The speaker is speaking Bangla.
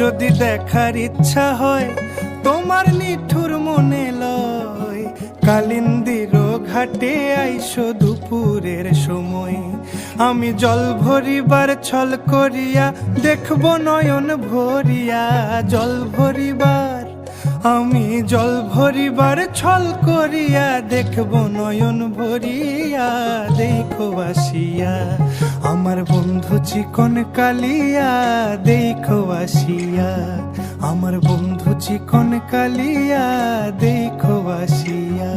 যদি দেখার ইচ্ছা হয় তোমার নিঠুর মনে লয়, কালিন্দির ঘাটে আইসো দুপুরের সময়। আমি জল ভরিবার ছল করিয়া দেখব নয়ন ভরিয়া, জল ভরিবার আমি জল ভরিবার ছল করিয়া দেখব নয়ন ভরিয়া। দেখো আসিয়া আমার বন্ধু চিকন কালিয়া, দেখো আসিয়া আমার বন্ধু চিকন কালিয়া, দেখো আসিয়া।